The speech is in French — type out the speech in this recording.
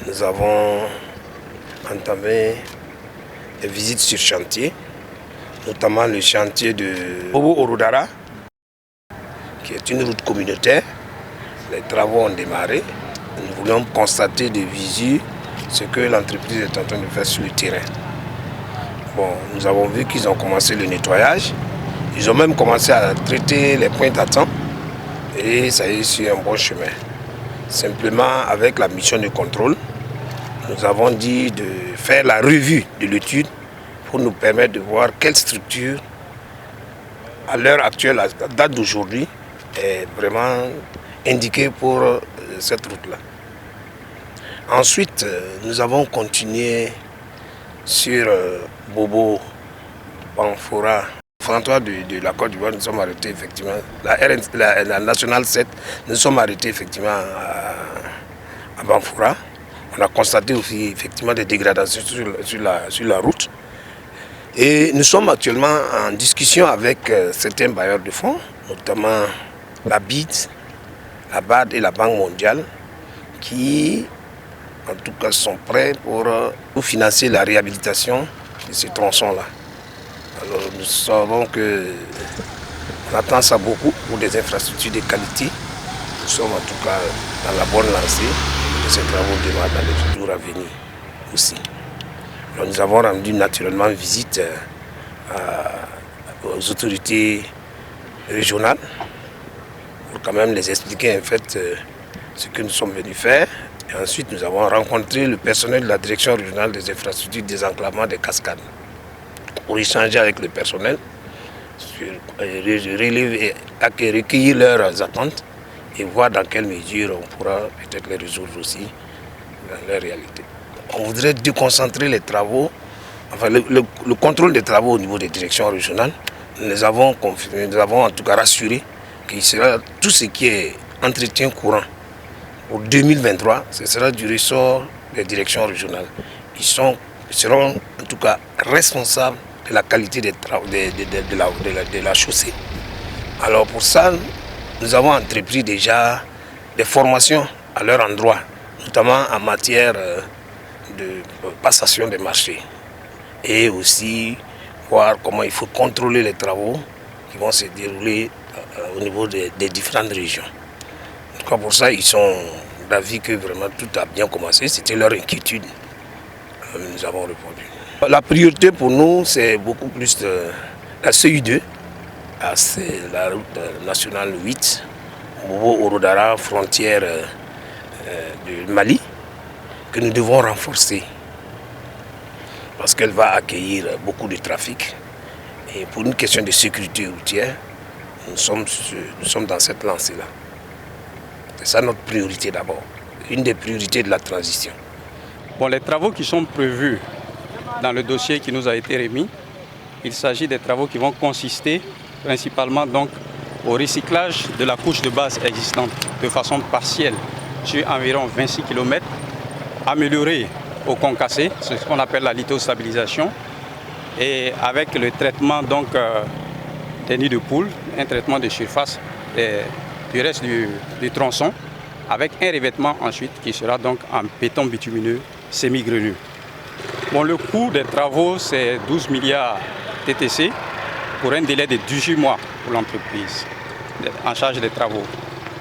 nous avons entamé des visites sur chantier, notamment le chantier de Bobo Orodara, qui est une route communautaire. Les travaux ont démarré. Nous voulions constater de visu ce que l'entreprise est en train de faire sur le terrain. Bon, nous avons vu qu'ils ont commencé le nettoyage. Ils ont même commencé à traiter les points d'attente et ça y est sur un bon chemin. Simplement, avec la mission de contrôle, nous avons dit de faire la revue de l'étude pour nous permettre de voir quelle structure, à l'heure actuelle, à la date d'aujourd'hui, est vraiment indiquée pour cette route-là. Ensuite, nous avons continué sur Bobo Banfora. Frontoir de la Côte d'Ivoire, nous sommes arrêtés effectivement. La nationale 7, nous sommes arrêtés effectivement à Banfora. On a constaté aussi effectivement des dégradations sur la route. Et nous sommes actuellement en discussion avec certains bailleurs de fonds, notamment la BID, la BAD et la Banque mondiale, qui en tout cas sont prêts pour financer la réhabilitation de ces tronçons-là. Alors nous savons qu'on attend ça beaucoup pour des infrastructures de qualité. Nous sommes en tout cas dans la bonne lancée de ces travaux démarrent dans les jours à venir aussi. Alors, nous avons rendu naturellement visite aux autorités régionales pour quand même les expliquer en fait ce que nous sommes venus faire. Et ensuite nous avons rencontré le personnel de la direction régionale des infrastructures de désenclavement des cascades pour échanger avec le personnel, recueillir leurs attentes et voir dans quelle mesure on pourra peut-être les résoudre aussi dans leur réalité. On voudrait déconcentrer les travaux, enfin le contrôle des travaux au niveau des directions régionales. Nous les avons confirmé, nous avons en tout cas rassuré qu'il sera tout ce qui est entretien courant pour 2023, ce sera du ressort des directions régionales. Ils seront en tout cas responsables de la qualité des travaux de la chaussée. Alors pour ça, nous avons entrepris déjà des formations à leur endroit, notamment en matière de passation des marchés et aussi voir comment il faut contrôler les travaux qui vont se dérouler au niveau des différentes régions. En tout cas pour ça, ils sont d'avis que vraiment tout a bien commencé, c'était leur inquiétude. Nous avons répondu. La priorité pour nous, c'est beaucoup plus la CU2, c'est la route nationale 8, Bobo Orodara, frontière du Mali, que nous devons renforcer parce qu'elle va accueillir beaucoup de trafic. Et pour une question de sécurité routière, nous sommes dans cette lancée-là. C'est ça notre priorité d'abord, une des priorités de la transition. Bon, les travaux qui sont prévus dans le dossier qui nous a été remis, il s'agit des travaux qui vont consister principalement donc au recyclage de la couche de base existante de façon partielle sur environ 26 km, améliorer au concassé, c'est ce qu'on appelle la lithostabilisation, et avec le traitement donc des nids de poules, un traitement de surface du reste du tronçon, avec un revêtement ensuite qui sera donc en béton bitumineux semi-grenu. Bon, le coût des travaux, c'est 12 milliards TTC pour un délai de 18 mois pour l'entreprise en charge des travaux.